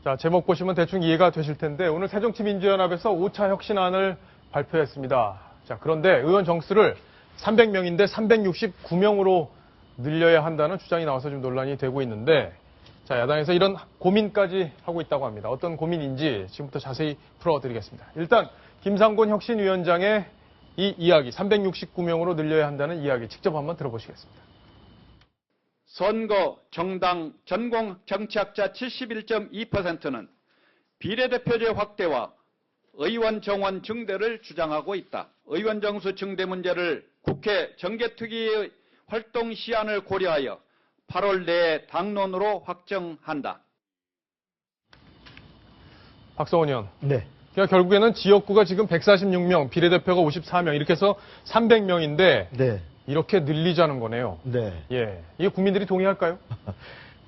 자, 제목 보시면 대충 이해가 되실 텐데 오늘 새정치민주연합에서 5차 혁신안을 발표했습니다. 자, 그런데 의원 정수를 300명인데 369명으로 늘려야 한다는 주장이 나와서 좀 논란이 되고 있는데 자, 야당에서 이런 고민까지 하고 있다고 합니다. 어떤 고민인지 지금부터 자세히 풀어드리겠습니다. 일단 김상곤 혁신위원장의 이 이야기, 369명으로 늘려야 한다는 이야기 직접 한번 들어보시겠습니다. 선거, 정당, 전공 정치학자 71.2%는 비례대표제 확대와 의원 정원 증대를 주장하고 있다. 의원 정수 증대 문제를 국회 정개특위의 활동 시한을 고려하여 8월 내에 당론으로 확정한다. 박성원 의원. 네. 그러니까 결국에는 지역구가 지금 146명, 비례대표가 54명 이렇게 해서 300명인데 네. 이렇게 늘리자는 거네요. 네. 예, 이게 국민들이 동의할까요?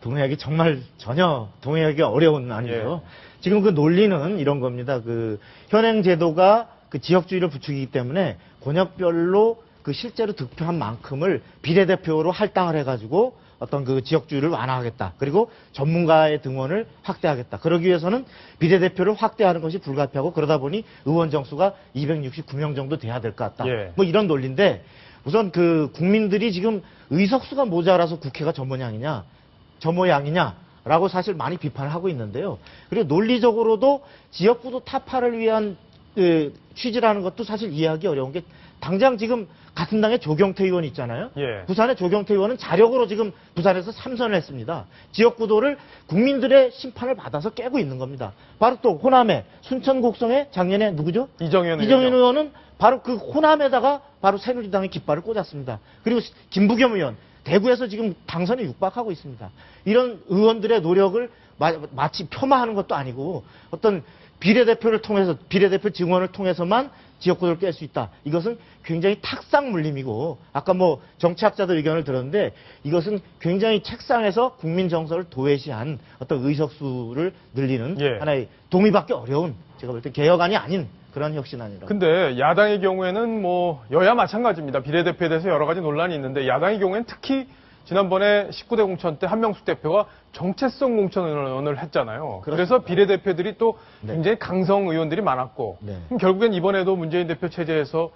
동의하기 정말 전혀 동의하기 어려운 안이죠. 지금 그 논리는 이런 겁니다. 그 현행 제도가 그 지역주의를 부추기기 때문에 권역별로 그 실제로 득표한 만큼을 비례대표로 할당을 해가지고 어떤 그 지역주의를 완화하겠다. 그리고 전문가의 등원을 확대하겠다. 그러기 위해서는 비례대표를 확대하는 것이 불가피하고 그러다 보니 의원 정수가 269명 정도 돼야 될 것 같다. 예. 뭐 이런 논리인데 우선 그 국민들이 지금 의석수가 모자라서 국회가 저 모양이냐라고 사실 많이 비판을 하고 있는데요. 그리고 논리적으로도 지역구도 타파를 위한 취지라는 것도 사실 이해하기 어려운 게 당장 지금 같은 당의 조경태 의원 있잖아요. 예. 부산의 조경태 의원은 자력으로 지금 부산에서 3선을 했습니다. 지역구도를 국민들의 심판을 받아서 깨고 있는 겁니다. 바로 또 호남의 순천 곡성의 작년에 누구죠? 이정현 의원은 바로 그 호남에다가 바로 새누리당의 깃발을 꽂았습니다. 그리고 김부겸 의원 대구에서 지금 당선이 육박하고 있습니다. 이런 의원들의 노력을 마치 폄하하는 것도 아니고 어떤 비례대표를 통해서 비례대표 증원을 통해서만 지역구도를 깰 수 있다. 이것은 굉장히 탁상 물림이고 아까 뭐 정치학자들 의견을 들었는데 이것은 굉장히 책상에서 국민 정서를 도외시한 어떤 의석수를 늘리는 하나의 동의받기 어려운 제가 볼 때 개혁안이 아닌 그런 혁신안이라고. 근데 야당의 경우에는 뭐 여야 마찬가지입니다. 비례대표에 대해서 여러 가지 논란이 있는데 야당의 경우에는 특히 지난번에 19대 공천 때 한명숙 대표가 정체성 공천을 했잖아요. 그렇습니다. 그래서 비례대표들이 또 굉장히 강성 의원들이 많았고 그럼 결국엔 이번에도 문재인 대표 체제에서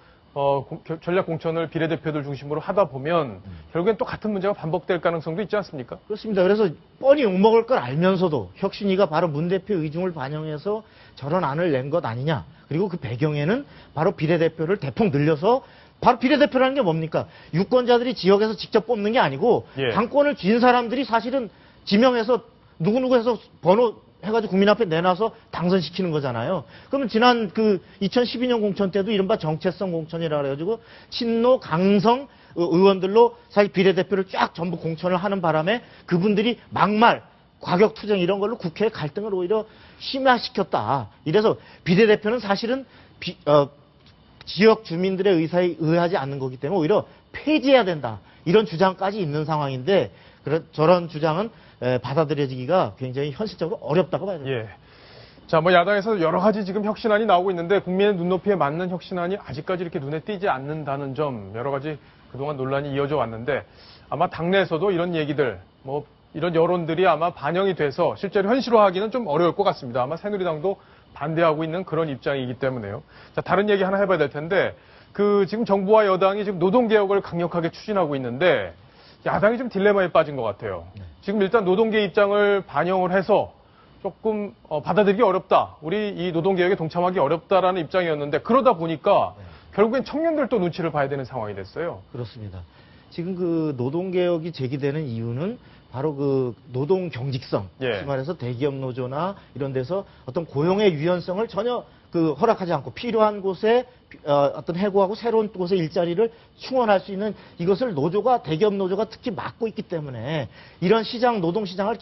전략 공천을 비례대표들 중심으로 하다 보면 결국엔 또 같은 문제가 반복될 가능성도 있지 않습니까? 그렇습니다. 그래서 뻔히 욕먹을 걸 알면서도 혁신위가 바로 문 대표 의중을 반영해서 저런 안을 낸 것 아니냐. 그리고 그 배경에는 바로 비례대표를 대폭 늘려서 바로 비례대표라는 게 뭡니까? 유권자들이 지역에서 직접 뽑는 게 아니고 당권을 쥔 사람들이 사실은 지명해서 누구누구 해서 번호 해가지고 국민 앞에 내놔서 당선시키는 거잖아요. 그러면 지난 그 2012년 공천 때도 이른바 정체성 공천이라 그래가지고 친노 강성 의원들로 사실 비례대표를 쫙 전부 공천을 하는 바람에 그분들이 막말 과격투쟁 이런 걸로 국회의 갈등을 오히려 심화시켰다. 이래서 비례대표는 사실은 지역 주민들의 의사에 의하지 않는 거기 때문에 오히려 폐지해야 된다. 이런 주장까지 있는 상황인데 저런 주장은 받아들여지기가 굉장히 현실적으로 어렵다고 봐야 됩니다. 자, 뭐 야당에서 여러 가지 지금 혁신안이 나오고 있는데 국민의 눈높이에 맞는 혁신안이 아직까지 이렇게 눈에 띄지 않는다는 점 여러 가지 그동안 논란이 이어져 왔는데 아마 당내에서도 이런 얘기들 뭐 이런 여론들이 아마 반영이 돼서 실제로 현실화하기는 좀 어려울 것 같습니다. 아마 새누리당도 반대하고 있는 그런 입장이기 때문에요. 자, 다른 얘기 하나 해봐야 될 텐데 그 지금 정부와 여당이 지금 노동개혁을 강력하게 추진하고 있는데 야당이 좀 딜레마에 빠진 것 같아요. 지금 일단 노동계 입장을 반영을 해서 조금 받아들이기 어렵다. 우리 이 노동개혁에 동참하기 어렵다라는 입장이었는데 그러다 보니까 결국엔 청년들도 눈치를 봐야 되는 상황이 됐어요. 그렇습니다. 지금 그 노동개혁이 제기되는 이유는 바로 그 노동 경직성, 다시 말해서 대기업 노조나 이런 데서 어떤 고용의 유연성을 전혀 그 허락하지 않고 필요한 곳에 어떤 해고하고 새로운 곳에 일자리를 충원할 수 있는 이것을 대기업 노조가 특히 막고 있기 때문에 이런 시장, 노동 시장을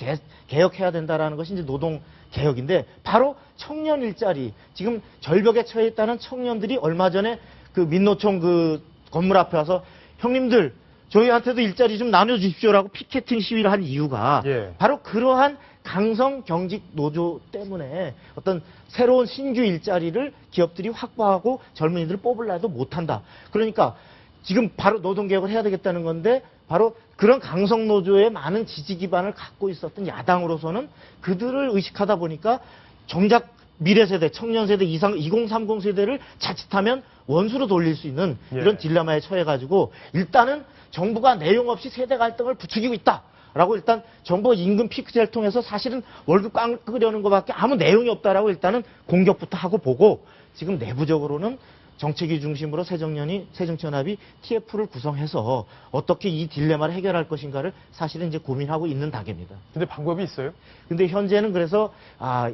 개혁해야 된다라는 것이 이제 노동 개혁인데 바로 청년 일자리, 지금 절벽에 처해 있다는 청년들이 얼마 전에 그 민노총 그 건물 앞에 와서 형님들 저희한테도 일자리 좀 나눠주십시오라고 피켓팅 시위를 한 이유가 바로 그러한 강성 경직 노조 때문에 어떤 새로운 신규 일자리를 기업들이 확보하고 젊은이들을 뽑으려 해도 못한다. 그러니까 지금 바로 노동개혁을 해야 되겠다는 건데 바로 그런 강성노조의 많은 지지 기반을 갖고 있었던 야당으로서는 그들을 의식하다 보니까 정작 미래세대, 청년세대, 2030 세대를 자칫하면 원수로 돌릴 수 있는 이런 딜레마에 처해가지고 일단은 정부가 내용 없이 세대 갈등을 부추기고 있다. 라고 일단 정부 임금 피크제를 통해서 사실은 월급 깎으려는 것밖에 아무 내용이 없다라고 일단은 공격부터 하고 보고 지금 내부적으로는 정책위 중심으로 새정치연합이 TF를 구성해서 어떻게 이 딜레마를 해결할 것인가를 사실은 이제 고민하고 있는 단계입니다. 근데 방법이 있어요? 근데 현재는 그래서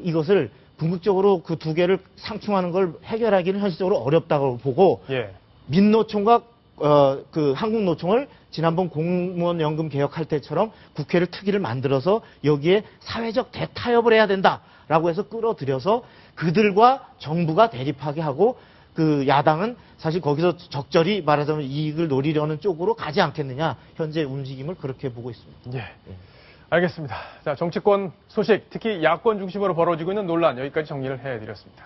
이것을 궁극적으로 그 두 개를 상충하는 걸 해결하기는 현실적으로 어렵다고 보고 예. 민노총과 그 한국노총을 지난번 공무원 연금 개혁할 때처럼 국회를 특위를 만들어서 여기에 사회적 대타협을 해야 된다라고 해서 끌어들여서 그들과 정부가 대립하게 하고 그 야당은 사실 거기서 적절히 말하자면 이익을 노리려는 쪽으로 가지 않겠느냐 현재 움직임을 그렇게 보고 있습니다. 예. 알겠습니다. 자, 정치권 소식, 특히 야권 중심으로 벌어지고 있는 논란 여기까지 정리를 해드렸습니다.